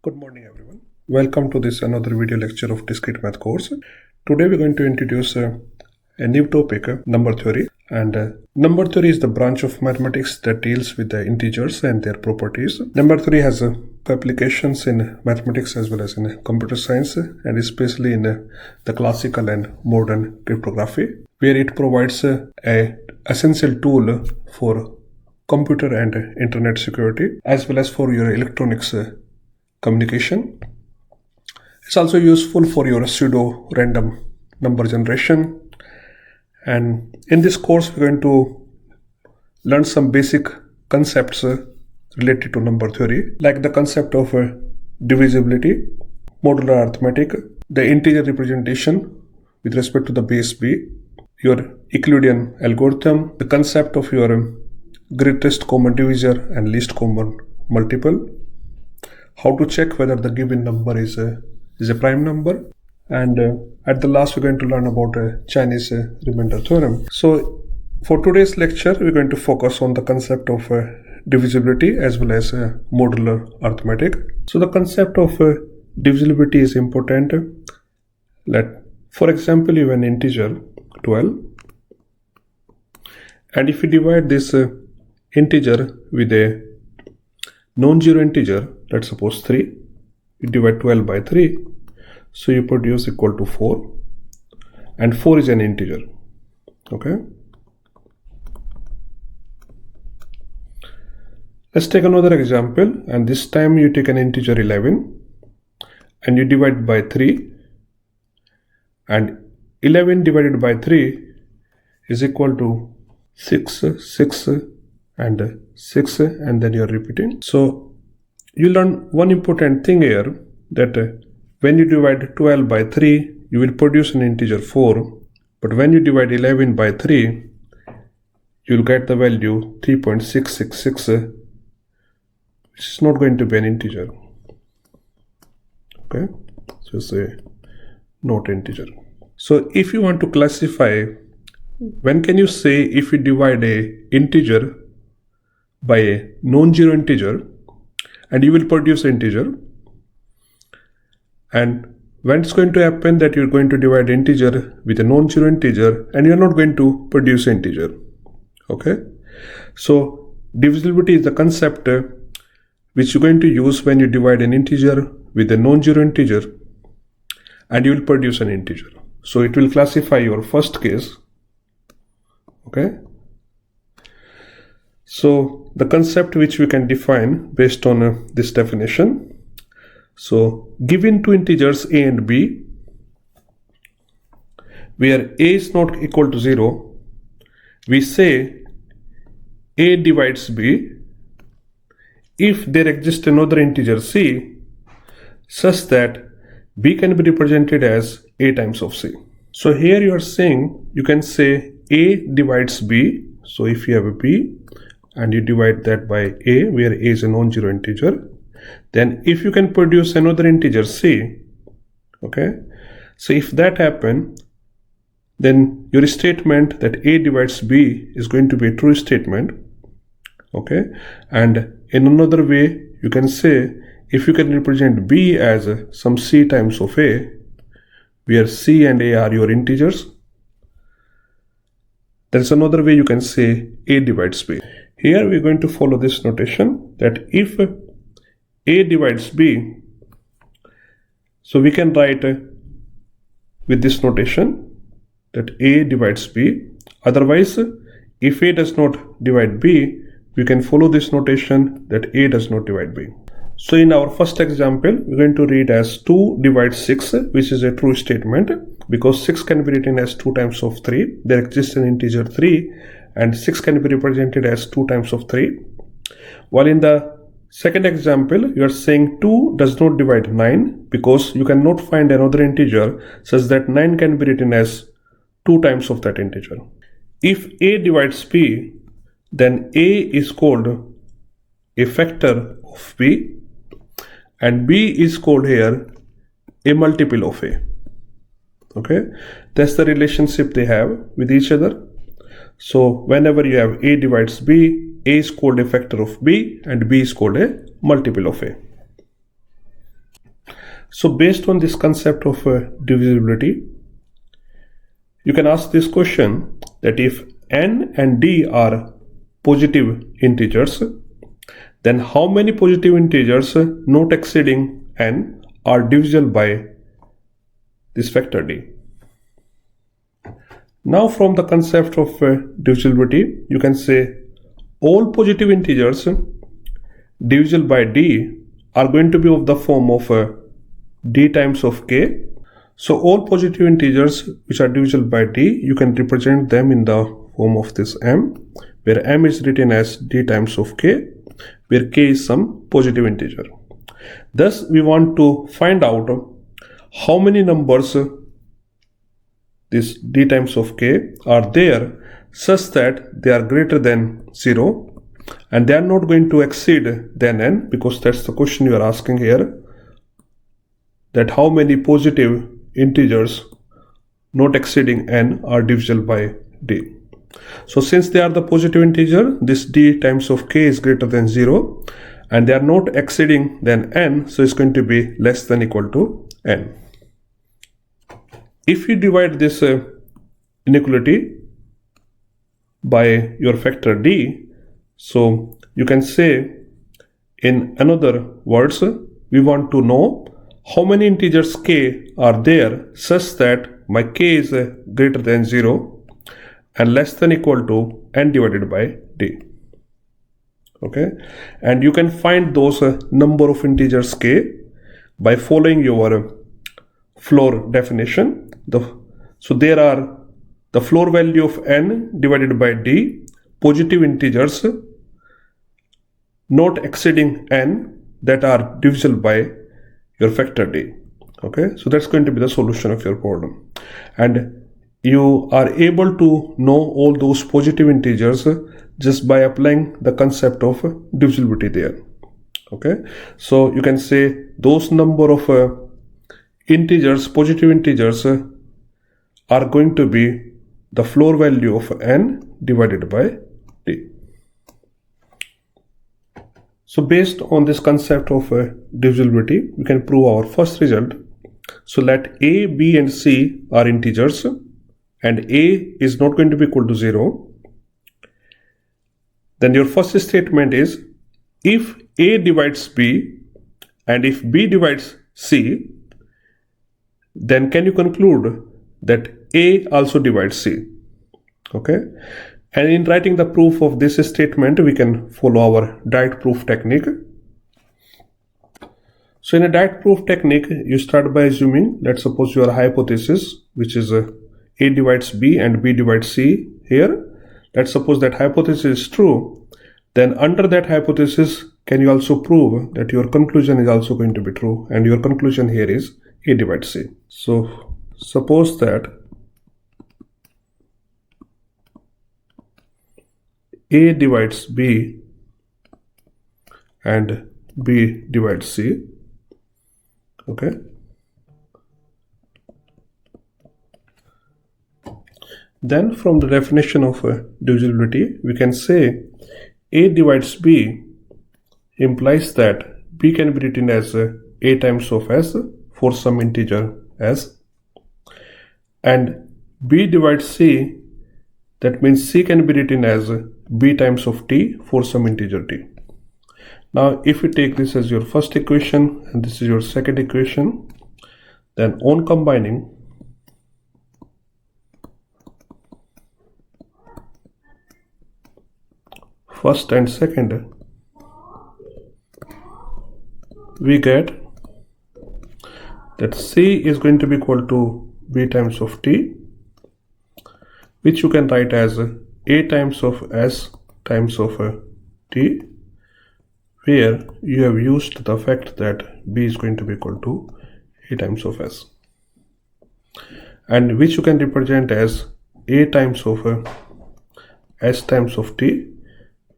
Good morning everyone. Welcome to this another video lecture of discrete math course. Today we're going to introduce a new topic, number theory. And number theory is the branch of mathematics that deals with the integers and their properties. Number theory has applications in mathematics as well as in computer science, and especially in the classical and modern cryptography, where it provides a essential tool for computer and internet security as well as for your electronics communication. It's also useful for your pseudo random number generation. And in this course we're going to learn some basic concepts related to number theory, like the concept of divisibility, modular arithmetic, the integer representation with respect to the base b, your Euclidean algorithm, the concept of your greatest common divisor and least common multiple, how to check whether the given number is a prime number, and at the last we're going to learn about Chinese remainder theorem. So for today's lecture we're going to focus on the concept of divisibility as well as modular arithmetic. So the concept of divisibility is important. For example, you have an integer 12, and if you divide this integer with a non-zero integer, let's suppose 3, you divide 12 by 3, so you produce equal to 4, and 4 is an integer. Okay, let's take another example, and this time you take an integer 11 and you divide by 3, and 11 divided by 3 is equal to 6, 6 and 6, and then you are repeating. So you learn one important thing here, that when you divide 12 by 3 you will produce an integer 4, but when you divide 11 by 3 you will get the value 3.666, which is not going to be an integer. Okay, so it's a not integer. So if you want to classify, when can you say if you divide a integer by a non-zero integer and you will produce an integer, and when it's going to happen that you're going to divide integer with a non-zero integer and you're not going to produce an integer. Okay, so divisibility is the concept which you're going to use when you divide an integer with a non-zero integer and you will produce an integer. So it will classify your first case. Okay, so the concept which we can define based on this definition. So given two integers a and b, where a is not equal to 0, we say a divides b if there exists another integer c such that b can be represented as a times of c. So here you are saying, you can say a divides b. So if you have a b and you divide that by a, where a is a non-zero integer, then if you can produce another integer c, okay, so if that happens, then your statement that a divides b is going to be a true statement. Okay, and in another way you can say, if you can represent b as some c times of a, where c and a are your integers, there is another way you can say a divides b. Here we are going to follow this notation, that if a divides b, so we can write with this notation that a divides b. Otherwise, if a does not divide b, we can follow this notation that a does not divide b. So in our first example, we're going to read as 2 divides 6, which is a true statement because 6 can be written as 2 times of 3. There exists an integer 3 and 6 can be represented as 2 times of 3. While in the second example, you are saying 2 does not divide 9 because you cannot find another integer such that 9 can be written as 2 times of that integer. If a divides b, then a is called a factor of b and b is called here a multiple of a. Okay, that's the relationship they have with each other. So whenever you have a divides b, a is called a factor of b and b is called a multiple of a. So based on this concept of divisibility, you can ask this question that if n and d are positive integers, then how many positive integers not exceeding n are divisible by this factor d. Now from the concept of divisibility, you can say all positive integers divisible by d are going to be of the form of d times of k. So all positive integers which are divisible by d, you can represent them in the form of this m, where m is written as d times of k, where k is some positive integer. Thus we want to find out how many numbers this d times of k are there such that they are greater than 0 and they are not going to exceed than n, because that's the question you are asking here, that how many positive integers not exceeding n are divisible by d. So since they are the positive integer, this d times of k is greater than 0 and they are not exceeding than n, so it's going to be less than equal to n. If you divide this inequality by your factor d, so you can say, in another words, we want to know how many integers k are there such that my k is greater than 0 and less than equal to n divided by d. Okay, and you can find those number of integers k by following your floor definition. So there are the floor value of n divided by d, positive integers not exceeding n that are divisible by your factor d. Okay, so that's going to be the solution of your problem, and you are able to know all those positive integers just by applying the concept of divisibility there. Okay, so you can say those number of integers, positive integers, are going to be the floor value of n divided by d. So based on this concept of divisibility, we can prove our first result. So let a, b and c are integers and a is not going to be equal to 0. Then your first statement is, if a divides b and if b divides c, then can you conclude that a also divides c? Okay, and in writing the proof of this statement, we can follow our direct proof technique. So in a direct proof technique, you start by assuming, let's suppose your hypothesis, which is a divides b and b divides c here. Let's suppose that hypothesis is true. Then under that hypothesis, can you also prove that your conclusion is also going to be true, and your conclusion here is a divides c. So suppose that a divides b and b divides c. Okay, then from the definition of divisibility, we can say a divides b implies that b can be written as a times of s for some integer s, and b divides c, that means c can be written as b times of t for some integer t. Now if you take this as your first equation and this is your second equation, then on combining, first and second, we get that c is going to be equal to b times of t, which you can write as a times of s times of t, where you have used the fact that b is going to be equal to a times of s, and which you can represent as a times of s times of t,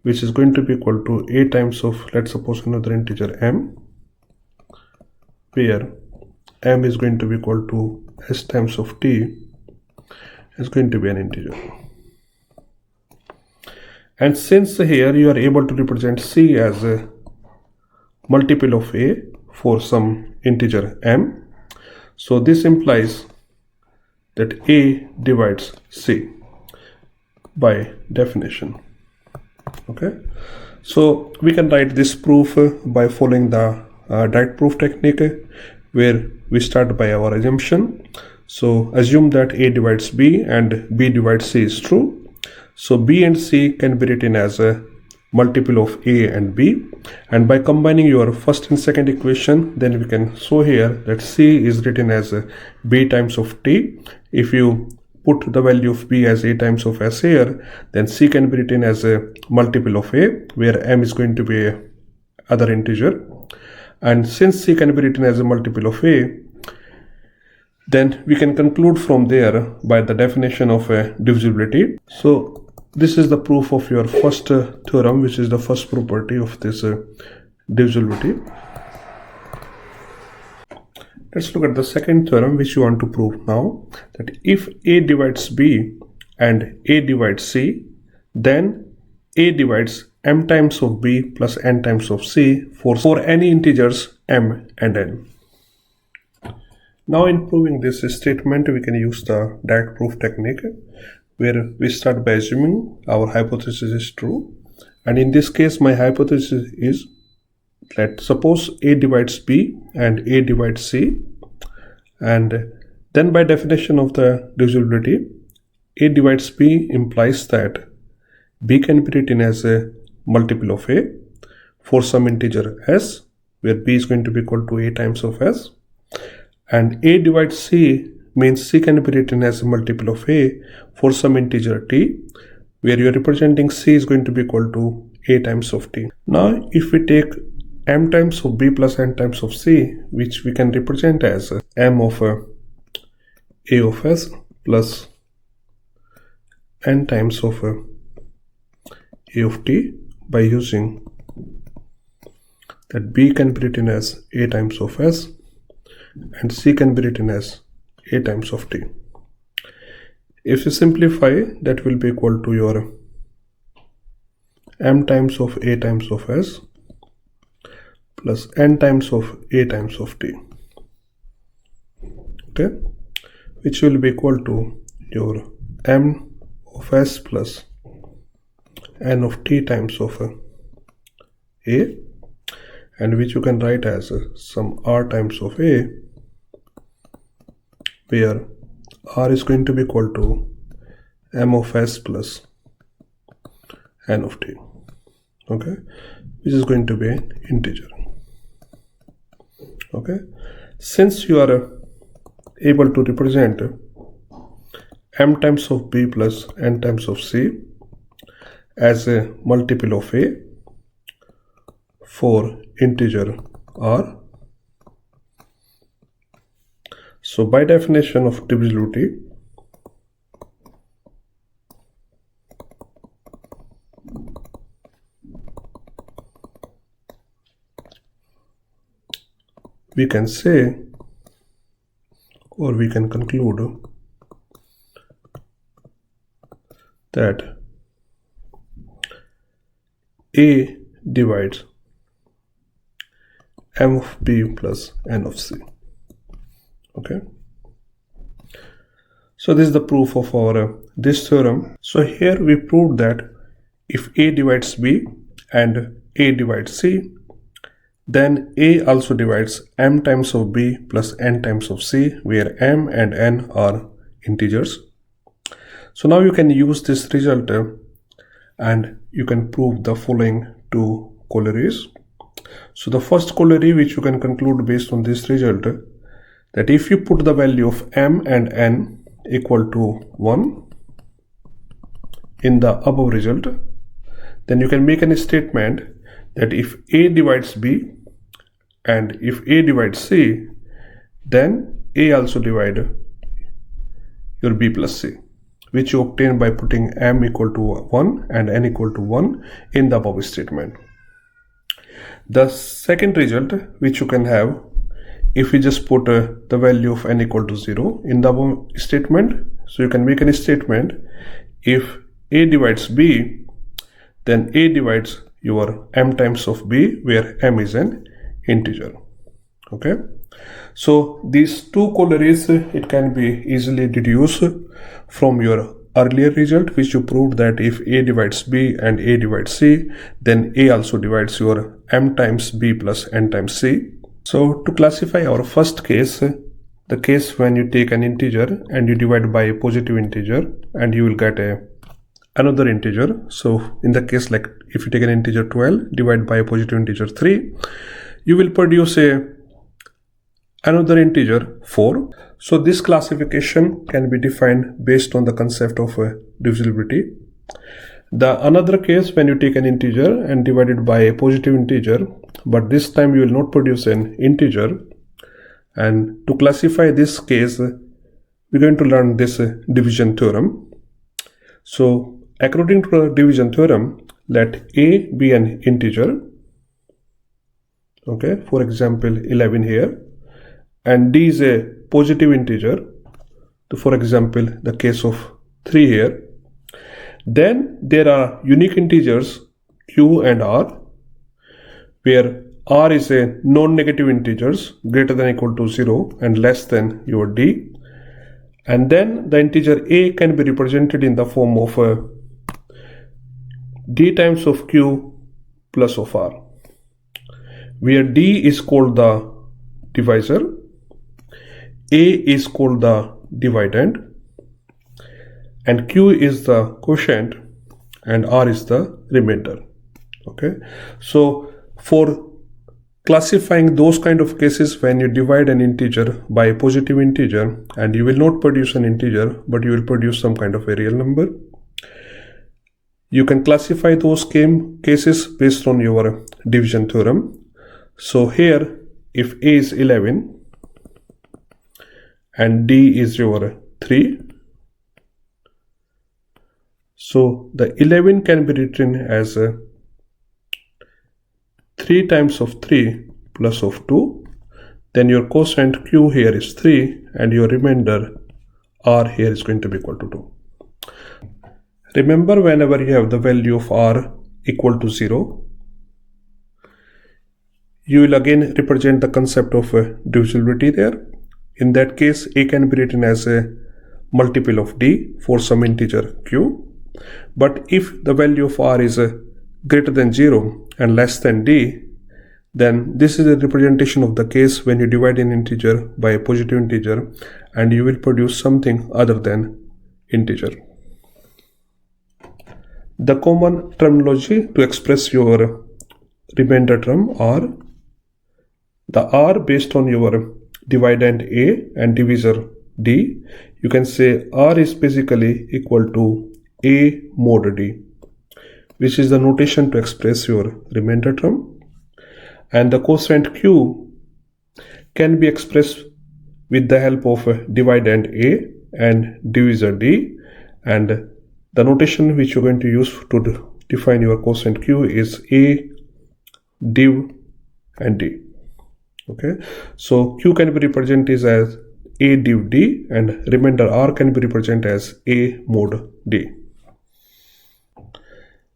which is going to be equal to a times of, let's suppose, another integer m, where m is going to be equal to s times of t is going to be an integer. And since here you are able to represent c as a multiple of a for some integer m. So this implies that A divides C by definition. Okay, so we can write this proof by following the direct proof technique, where we start by our assumption. So assume that A divides B and B divides C is true. So B and C can be written as a multiple of A and B, and by combining your first and second equation, then we can show here that C is written as B times of T. If you put the value of B as A times of S here, then C can be written as a multiple of A, where M is going to be a other integer. And since C can be written as a multiple of A, then we can conclude from there by the definition of divisibility. So this is the proof of your first theorem, which is the first property of this divisibility. Let's look at the second theorem, which you want to prove now, that if A divides B and A divides C, then A divides m times of B plus n times of C for any integers m and n. Now in proving this statement, we can use the direct proof technique, where we start by assuming our hypothesis is true. And in this case, my hypothesis is that suppose A divides B and A divides C, and then by definition of the divisibility, A divides B implies that B can be written as a multiple of A for some integer S, where B is going to be equal to A times of S. And A divides C means C can be written as a multiple of A for some integer T, where you are representing C is going to be equal to A times of T. Now if we take m times of B plus n times of C, which we can represent as m of A of S plus n times of A of T, by using that B can be written as A times of S and C can be written as A times of T. If you simplify, that will be equal to your m times of A times of S plus n times of A times of T, okay, which will be equal to your m of S plus n of T times of A, and which you can write as some R times of A, where R is going to be equal to m of S plus n of T, okay, which is going to be an integer. Okay, since you are able to represent m times of B plus n times of C as a multiple of A for integer R, so by definition of divisibility, we can say, or we can conclude, that A divides m of B plus n of C. Okay, so this is the proof of our this theorem. So here we proved that if A divides B and A divides C, then A also divides m times of B plus n times of C, where m and n are integers. So now you can use this result and you can prove the following two corollaries. So the first corollary, which you can conclude based on this result, that if you put the value of m and n equal to 1 in the above result, then you can make a statement that if A divides B and if A divides C, then A also divide your B plus C, which you obtain by putting m equal to 1 and n equal to 1 in the above statement. The second result, which you can have if we just put the value of n equal to 0 in the above statement, so you can make a statement, if A divides B, then A divides your m times of B, where m is an integer. Okay, so these two corollaries, it can be easily deduced from your earlier result, which you proved that if A divides B and A divides C, then A also divides your M times B plus N times C. So to classify our first case, the case when you take an integer and you divide by a positive integer and you will get another integer. So in the case, like if you take an integer 12 divide by a positive integer 3, you will produce another integer 4. So this classification can be defined based on the concept of divisibility. The another case, when you take an integer and divide it by a positive integer, but this time you will not produce an integer. And to classify this case, we're going to learn this division theorem. So according to the division theorem, let A be an integer. Okay, for example 11 here, and D is a positive integer. So for example the case of 3 here. Then there are unique integers Q and R, where R is a non-negative integers greater than or equal to 0 and less than your D. And then the integer A can be represented in the form of D times of Q plus of R, where D is called the divisor, A is called the dividend, and Q is the quotient and R is the remainder. Okay, so for classifying those kind of cases when you divide an integer by a positive integer and you will not produce an integer but you will produce some kind of a real number, you can classify those cases based on your division theorem. So here, if A is 11 and D is your 3, so the 11 can be written as 3 times of 3 plus of 2. Then your quotient Q here is 3 and your remainder R here is going to be equal to 2. Remember, whenever you have the value of R equal to 0, you will again represent the concept of divisibility there. In that case, A can be written as a multiple of D for some integer Q. But if the value of R is greater than 0 and less than D, then this is a representation of the case when you divide an integer by a positive integer and you will produce something other than integer. The common terminology to express your remainder term are the R based on your dividend A and divisor D. You can say R is basically equal to A mod D, which is the notation to express your remainder term. And the quotient Q can be expressed with the help of dividend A and divisor D, and the notation which you're going to use to define your quotient Q is A div and D. Okay, so Q can be represented as A div D and remainder R can be represented as A mod D.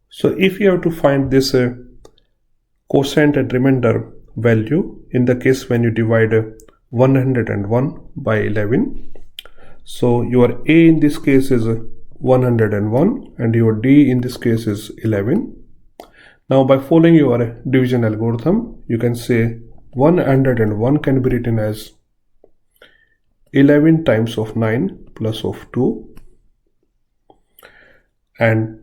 So if you have to find this quotient and remainder value in the case when you divide 101 by 11, so your A in this case is 101 and your D in this case is 11. Now by following your division algorithm, you can say 101 can be written as 11 times of 9 plus of 2, and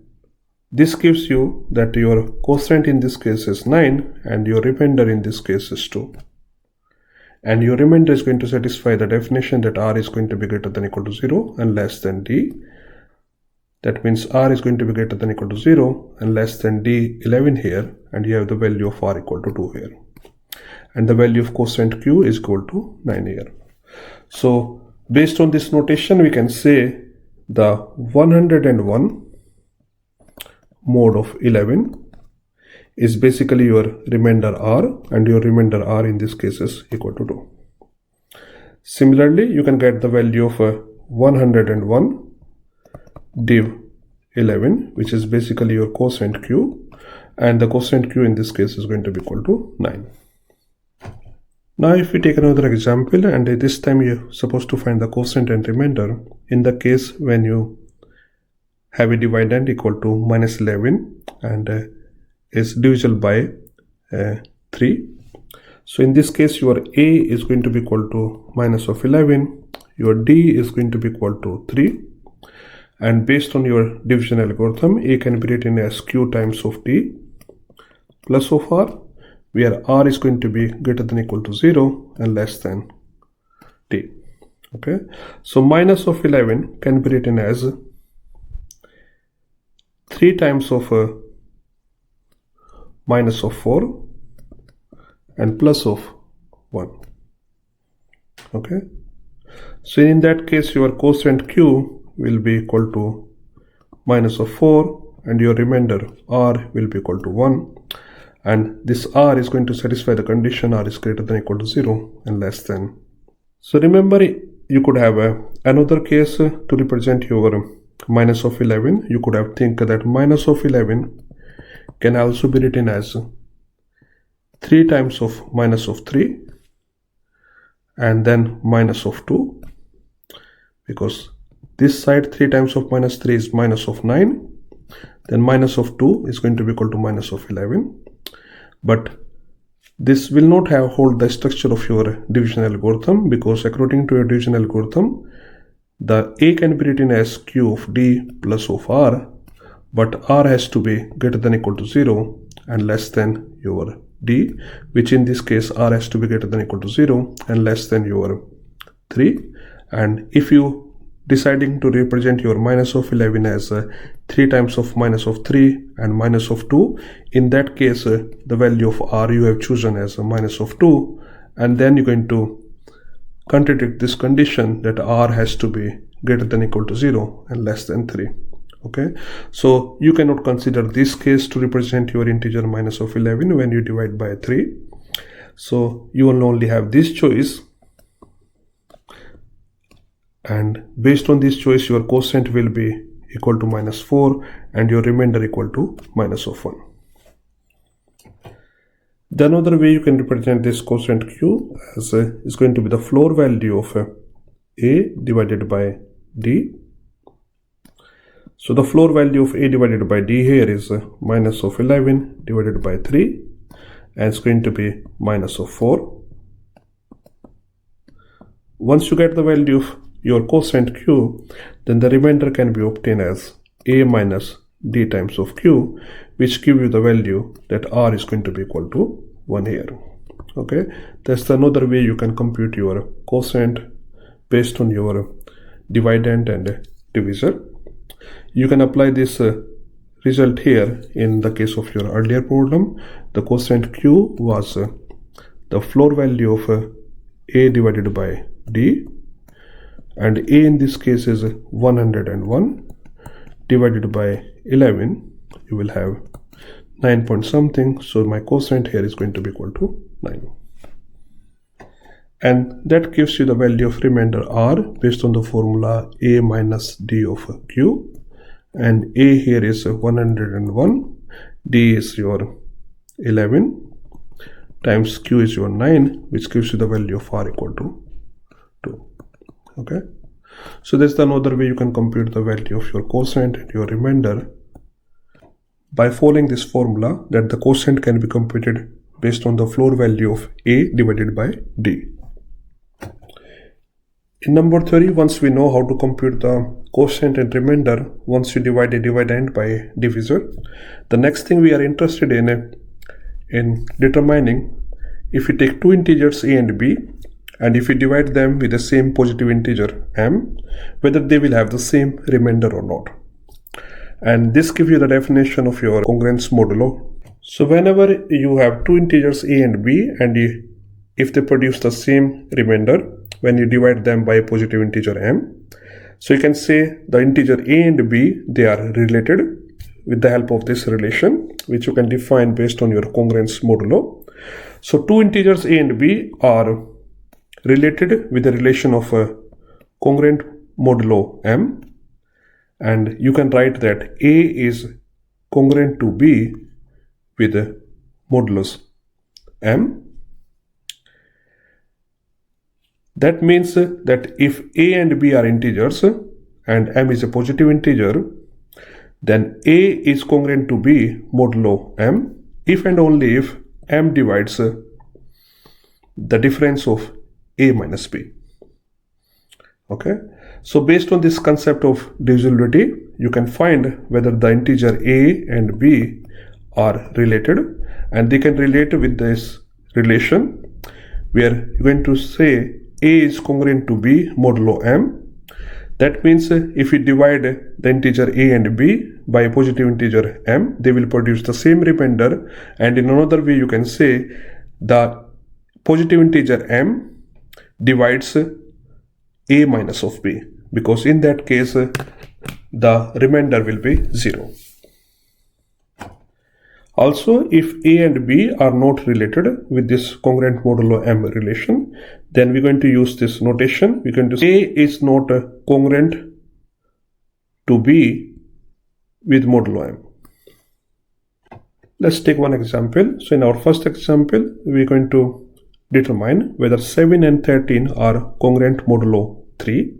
this gives you that your quotient in this case is 9 and your remainder in this case is 2. And your remainder is going to satisfy the definition that R is going to be greater than or equal to 0 and less than D. That means R is going to be greater than or equal to 0 and less than D 11 here, and you have the value of R equal to 2 here. And the value of quotient Q is equal to 9 here. So based on this notation, we can say the 101 mod of 11 is basically your remainder R, and your remainder R in this case is equal to 2. Similarly, you can get the value of 101 div 11, which is basically your quotient Q, and the quotient Q in this case is going to be equal to 9. Now if we take another example, and this time you're supposed to find the quotient and remainder in the case when you have a dividend equal to minus 11 and is divisible by 3. So in this case your A is going to be equal to minus of 11, your D is going to be equal to 3, and based on your division algorithm, A can be written as Q times of D plus of R, where R is going to be greater than equal to 0 and less than D. Okay, so minus of 11 can be written as 3 times of minus of 4 and plus of 1. Okay, so in that case your quotient Q will be equal to minus of 4 and your remainder R will be equal to 1, and this R is going to satisfy the condition R is greater than equal to 0 and less than. So remember, you could have another case to represent your minus of 11. You could have think that minus of 11 can also be written as 3 times of minus of 3 and then minus of 2, because this side 3 times of minus 3 is minus of 9, then minus of 2 is going to be equal to minus of 11. But this will not hold the structure of your division algorithm, because according to your division algorithm, the A can be written as Q of D plus of R, but R has to be greater than equal to 0 and less than your D, which in this case R has to be greater than equal to 0 and less than your 3. And if you deciding to represent your minus of 11 as 3 times of minus of 3 and minus of 2, in that case the value of R you have chosen as a minus of 2, and then you're going to contradict this condition that R has to be greater than equal to 0 and less than 3. Okay, so you cannot consider this case to represent your integer minus of 11 when you divide by 3. So you will only have this choice, and based on this choice your quotient will be equal to minus 4 and your remainder equal to minus of 1. The another way you can represent this quotient Q as is going to be the floor value of A divided by D. So the floor value of A divided by D here is minus of 11 divided by 3, and it's going to be minus of 4. Once you get the value of your quotient Q, then the remainder can be obtained as A minus D times of Q, which give you the value that R is going to be equal to 1 here. Okay, that's another way you can compute your quotient based on your dividend and divisor. You can apply this result here in the case of your earlier problem. The quotient Q was the floor value of A divided by D, and A in this case is 101 divided by 11. You will have 9 point something, so my quotient here is going to be equal to 9, and that gives you the value of remainder R based on the formula A minus D of Q, and A here is 101, D is your 11 times Q is your 9, which gives you the value of R equal to 2. Okay, so that's another way you can compute the value of your quotient and your remainder by following this formula that the quotient can be computed based on the floor value of A divided by D. In number theory, once we know how to compute the quotient and remainder, once you divide a dividend by divisor, the next thing we are interested in determining if we take two integers A and B, and if we divide them with the same positive integer m, whether they will have the same remainder or not. And this gives you the definition of your congruence modulo. So whenever you have two integers A and B, and if they produce the same remainder when you divide them by a positive integer m, so you can say the integer A and B, they are related with the help of this relation, which you can define based on your congruence modulo. So two integers A and B are related with the relation of congruent modulo m, and you can write that A is congruent to B with modulus m, That means that if a and b are integers and m is a positive integer, then a is congruent to b modulo m if and only if m divides the difference of a minus b. Okay, so based on this concept of divisibility, you can find whether the integer a and b are related, and they can relate with this relation where you're going to say a is congruent to b modulo m. That means if we divide the integer a and b by a positive integer m, they will produce the same remainder. And in another way, you can say the positive integer m divides a minus of b, because in that case the remainder will be 0. Also, if a and b are not related with this congruent modulo m relation, then we're going to use this notation. We're going to say a is not congruent to b with modulo m. Let's take one example. So in our first example, we're going to determine whether 7 and 13 are congruent modulo 3.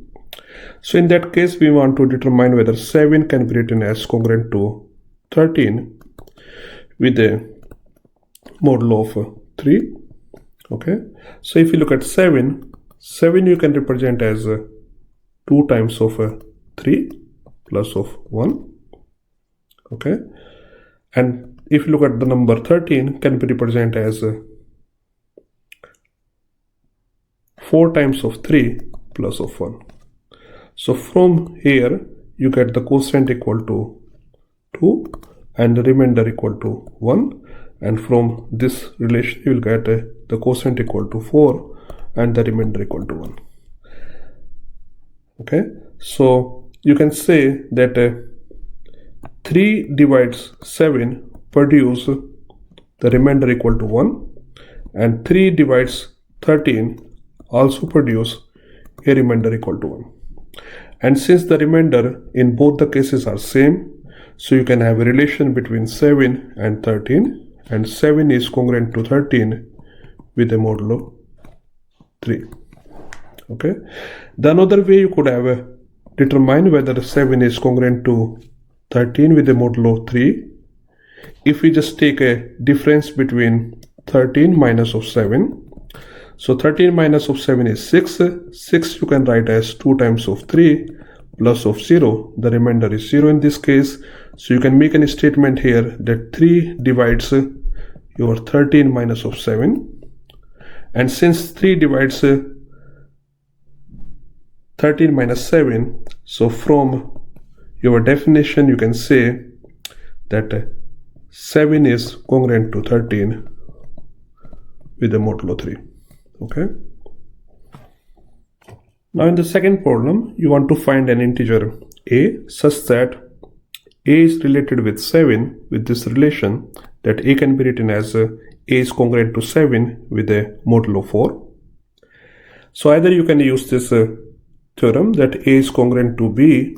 So in that case, we want to determine whether 7 can be written as congruent to 13 with a modulo of 3. Okay, so if you look at 7 you can represent as 2 times of 3 plus of 1. Okay, and if you look at the number 13, can be represented as 4 times of 3 plus of 1. So from here you get the quotient equal to 2 and the remainder equal to 1, and from this relation you will get the quotient equal to 4 and the remainder equal to 1. Okay, so you can say that 3 divides 7 produce the remainder equal to 1, and 3 divides 13 also produce a remainder equal to 1. And since the remainder in both the cases are same, so you can have a relation between 7 and 13, and 7 is congruent to 13 with a modulo 3. Okay, the another way you could have determined whether 7 is congruent to 13 with a modulo 3, if we just take a difference between 13 minus of 7. So 13 minus of 7 is 6. 6 you can write as 2 times of 3 plus of 0. The remainder is 0 in this case. So you can make a statement here that 3 divides your 13 minus of 7. And since 3 divides 13 minus 7, so from your definition you can say that 7 is congruent to 13 with a modulo 3. Okay. Now in the second problem, you want to find an integer a such that a is related with 7 with this relation that a can be written as a is congruent to 7 with a modulo 4. So either you can use this theorem that a is congruent to b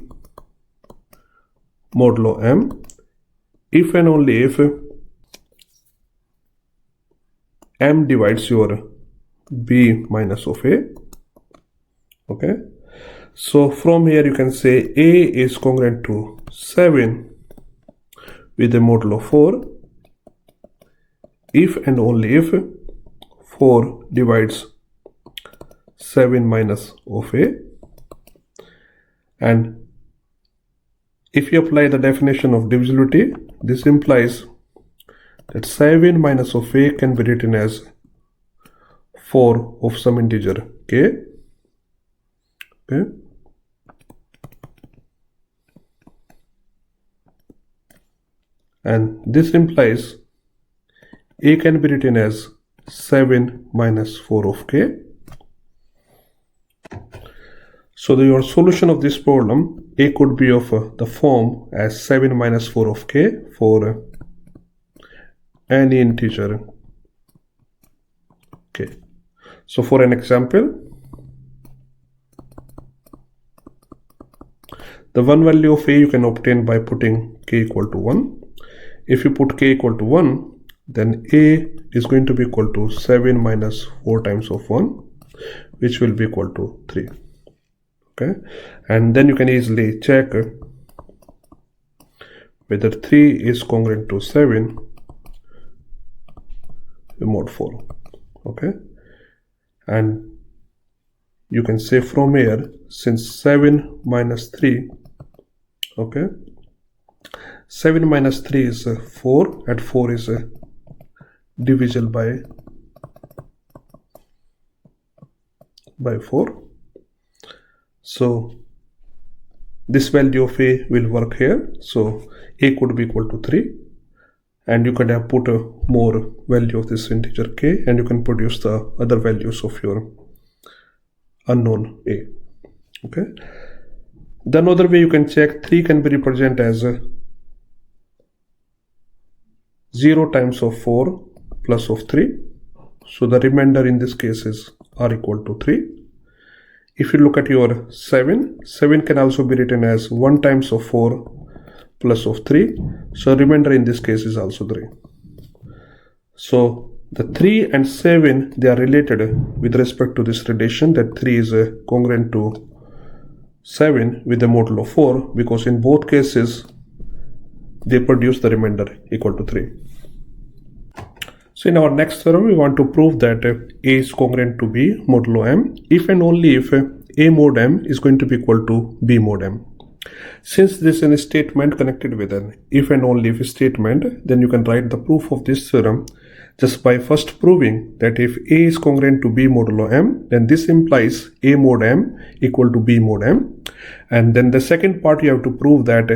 modulo m if and only if m divides your b minus of a. Okay, so from here you can say a is congruent to 7 with a modulo 4 if and only if 4 divides 7 minus of a. And if you apply the definition of divisibility, this implies that 7 minus of a can be written as 4 of some integer k. Okay, and this implies a can be written as 7 minus 4 of k. So your solution of this problem, a could be of the form as 7 minus 4 of k for any integer k. So for an example, the one value of a you can obtain by putting k equal to 1. If you put k equal to 1, then a is going to be equal to 7 minus 4 times of 1, which will be equal to 3. Okay, and then you can easily check whether 3 is congruent to 7 mod 4. Okay, and you can say from here, since 7 minus 3, okay, 7 minus 3 is 4, and 4 is divisible by 4. So this value of a will work here. So a could be equal to 3, and you can have put a more value of this integer k, and you can produce the other values of your unknown a. Okay, the another way you can check, 3 can be represented as 0 times of 4 plus of 3. So the remainder in this case is r equal to 3. If you look at your 7 can also be written as 1 times of 4 plus of 3. So remainder in this case is also 3. So the 3 and 7, they are related with respect to this relation that 3 is congruent to 7 with the modulo of 4, because in both cases they produce the remainder equal to 3. So in our next theorem, we want to prove that A is congruent to B modulo M if and only if A mod M is going to be equal to B mod M. Since this is a statement connected with an if and only if statement, then you can write the proof of this theorem just by first proving that if A is congruent to B modulo M, then this implies A mod M equal to B mod M. And then the second part, you have to prove that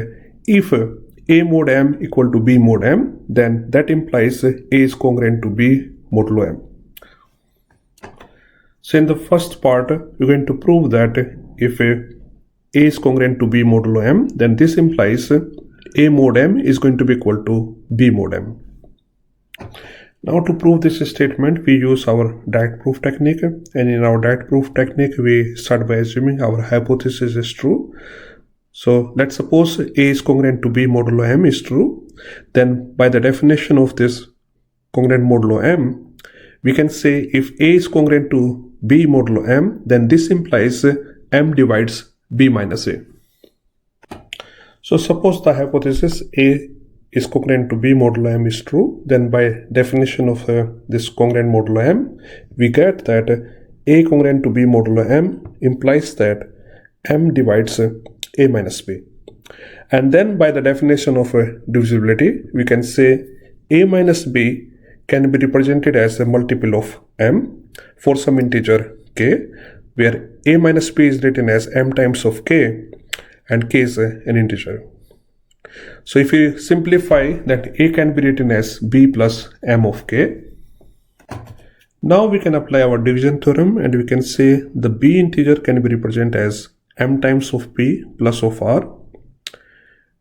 if A mod M equal to B mod M, then that implies A is congruent to B modulo M. So in the first part, you're going to prove that if A is congruent to B modulo M, then this implies A mod M is going to be equal to B mod M. Now to prove this statement, we use our direct proof technique, and in our direct proof technique, we start by assuming our hypothesis is true. So let's suppose A is congruent to B modulo M is true. Then by the definition of this congruent modulo M, we can say if A is congruent to B modulo M, then this implies M divides B minus A. So suppose the hypothesis A is congruent to B modulo M is true, then by definition of this congruent modulo M, we get that A congruent to B modulo M implies that M divides A minus B. And then by the definition of divisibility, we can say A minus B can be represented as a multiple of M for some integer k, where A minus B is written as M times of k, and k is an integer. So if you simplify that, A can be written as B plus M of k. Now we can apply our division theorem, and we can say the B integer can be represented as M times of B plus of R,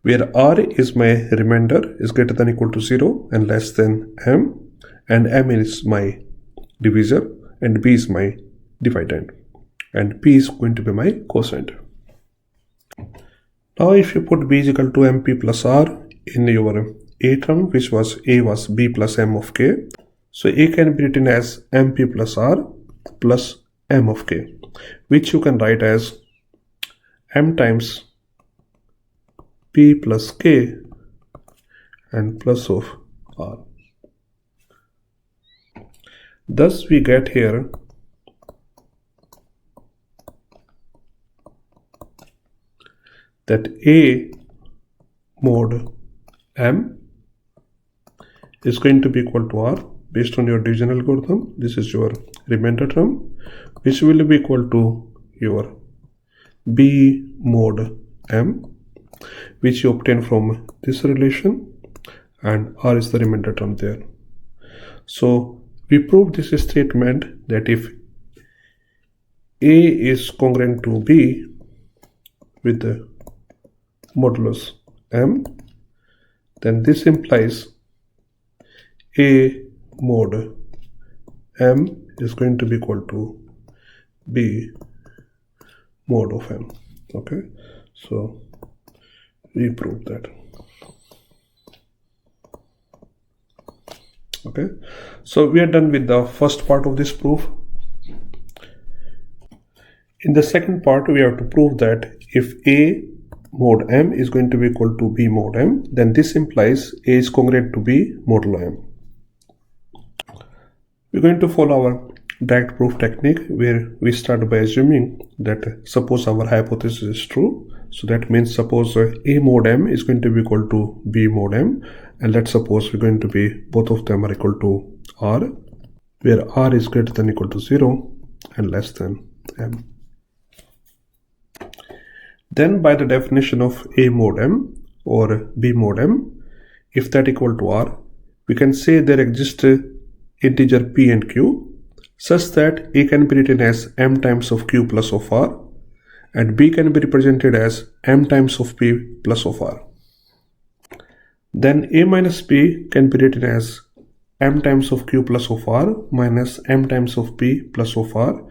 where R is my remainder is greater than or equal to 0 and less than M, and M is my divisor and B is my dividend, and P is going to be my quotient. Now if you put B is equal to MP plus R in your A term, which was A was B plus M of k, so A can be written as MP plus R plus M of k, which you can write as M times P plus K and plus of R. Thus we get here that A mod M is going to be equal to R based on your division algorithm. This is your remainder term, which will be equal to your B mod M, which you obtain from this relation, and R is the remainder term there. So we prove this statement that if A is congruent to B with the modulus M, then this implies A mod M is going to be equal to B mod of M. Okay, so we prove that. Okay, so we are done with the first part of this proof. In the second part, we have to prove that if A mod M is going to be equal to B mod M, then this implies A is congruent to B modulo M. We're going to follow our direct proof technique where we start by assuming that suppose our hypothesis is true. So that means suppose A mod M is going to be equal to B mod M, and let's suppose we're going to be both of them are equal to R, where R is greater than or equal to 0 and less than M. Then by the definition of A mod M or B mod M, if that equal to R, we can say there exists integer P and Q such that A can be written as M times of Q plus of R and B can be represented as M times of P plus of R. Then A minus B can be written as M times of Q plus of R minus M times of P plus of R,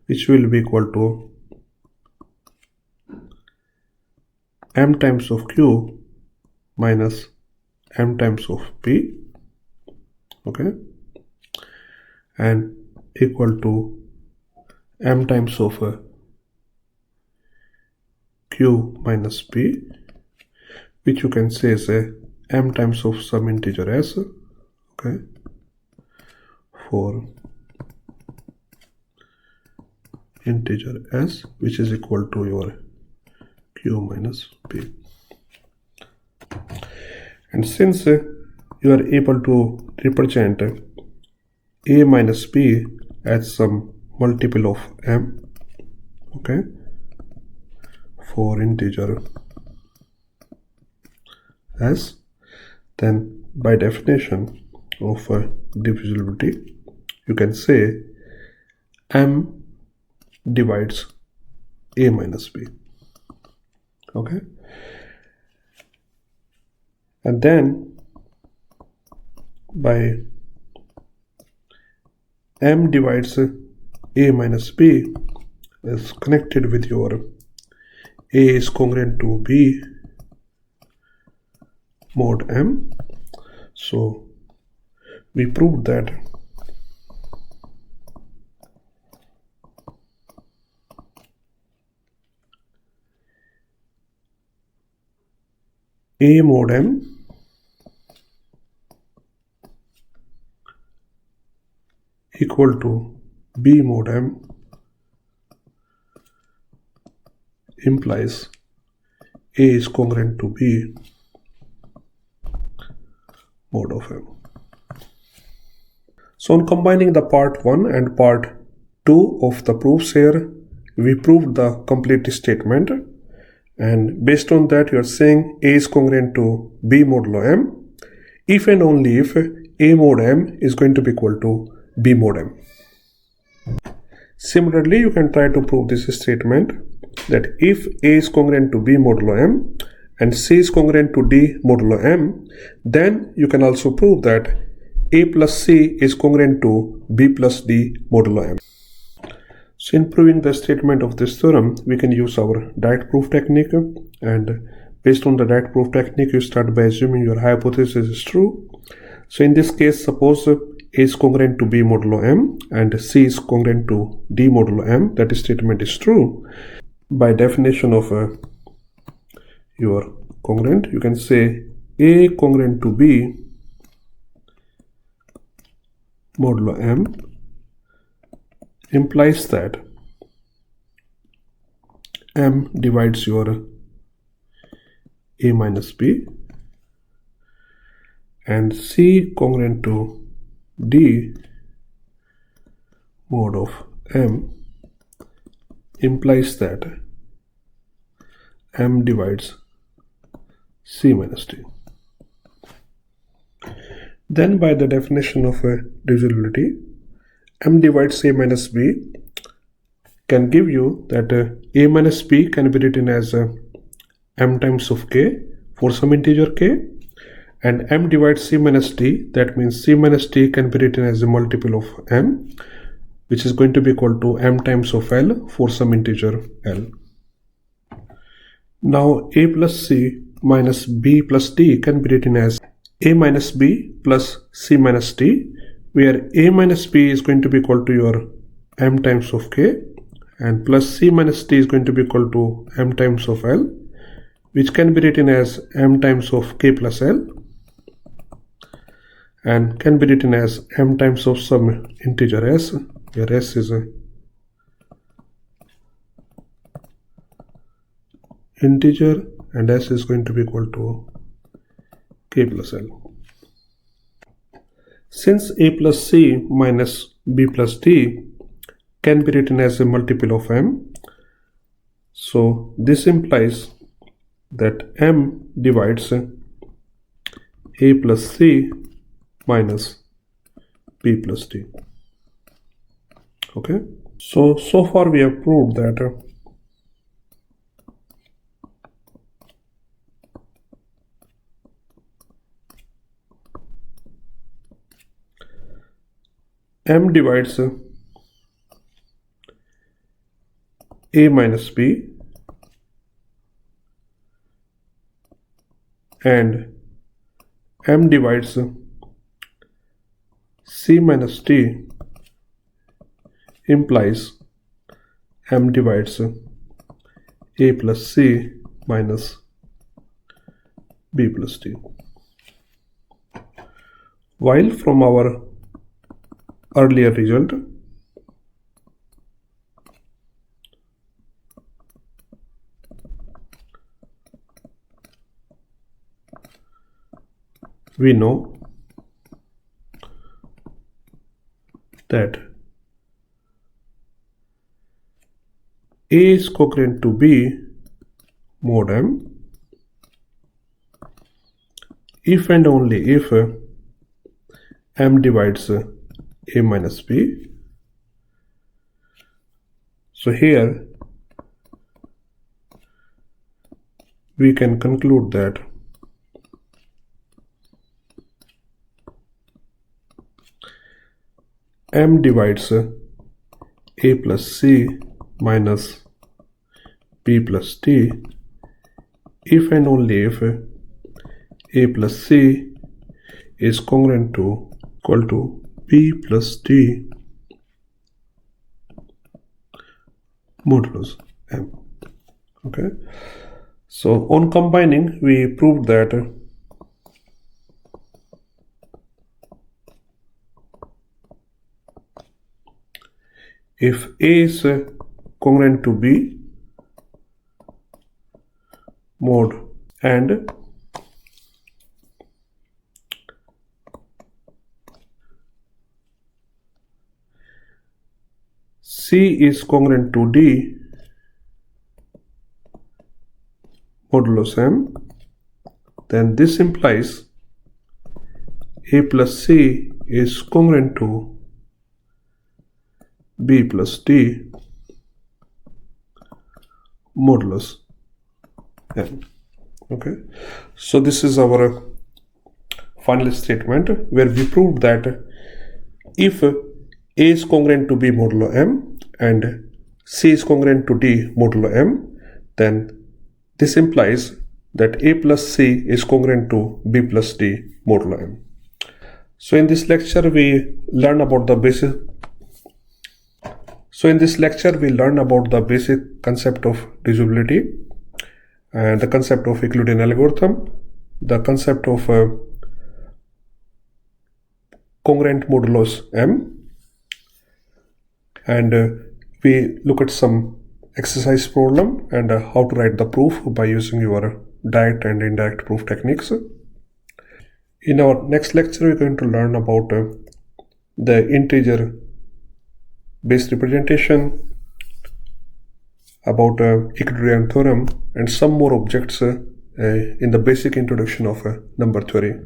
which will be equal to M times of Q minus M times of P, okay, and equal to M times of Q minus P, which you can say is M times of some integer S, okay, for integer S, which is equal to your Q minus P. And since you are able to represent A minus P as some multiple of M, okay, for integer S, then by definition of divisibility, you can say M divides A minus B, okay, and then by M divides A minus B is connected with your A is congruent to B mod M. So we proved that A mod M equal to B mod M implies A is congruent to B mod of M. So on combining the part 1 and part 2 of the proofs here, we proved the complete statement, and based on that you are saying A is congruent to B modulo M if and only if A mod M is going to be equal to B mod M. Similarly, you can try to prove this statement that if A is congruent to B modulo M and C is congruent to D modulo M, then you can also prove that A plus C is congruent to B plus D modulo M. So in proving the statement of this theorem, we can use our direct proof technique, and based on the direct proof technique, you start by assuming your hypothesis is true. So in this case, suppose A is congruent to B modulo M and C is congruent to D modulo M, that statement is true. By definition of your congruent, you can say A congruent to B modulo M implies that M divides your A minus B, and C congruent to D mod of M implies that M divides C minus D. Then by the definition of divisibility, M divides A minus B can give you that A minus B can be written as M times of K for some integer K, and M divides C minus D, that means C minus D can be written as a multiple of M, which is going to be equal to M times of L for some integer L. Now A plus C minus B plus D can be written as A minus B plus C minus D, where A minus B is going to be equal to your M times of K and plus c minus d is going to be equal to m times of L, which can be written as m times of k plus L and can be written as m times of some integer s, where s is a integer and s is going to be equal to k plus L. Since a plus c minus b plus d can be written as a multiple of m, so this implies that m divides a plus c minus b plus d. Okay, so far we have proved that m divides a minus b and m divides c minus d implies m divides a plus c minus b plus d. While from our earlier result, we know that A is congruent to B mod M if and only if M divides A minus B. So here we can conclude that M divides A plus C minus B plus D if and only if A plus C is congruent to equal to B plus D modulus M. Okay, so on combining we proved that if A is congruent to B mod and C is congruent to D modulus M, then this implies A plus C is congruent to B plus D modulus M. Okay, so this is our final statement where we proved that if A is congruent to B modulo M and C is congruent to D modulo M, then this implies that A plus C is congruent to B plus D modulo M. So in this lecture we learn about the basic concept of divisibility and the concept of Euclidean algorithm, the concept of congruent modulus M, and we look at some exercise problem and how to write the proof by using your direct and indirect proof techniques. In our next lecture, we're going to learn about the integer base representation, about Euclidean theorem, and some more objects in the basic introduction of number theory.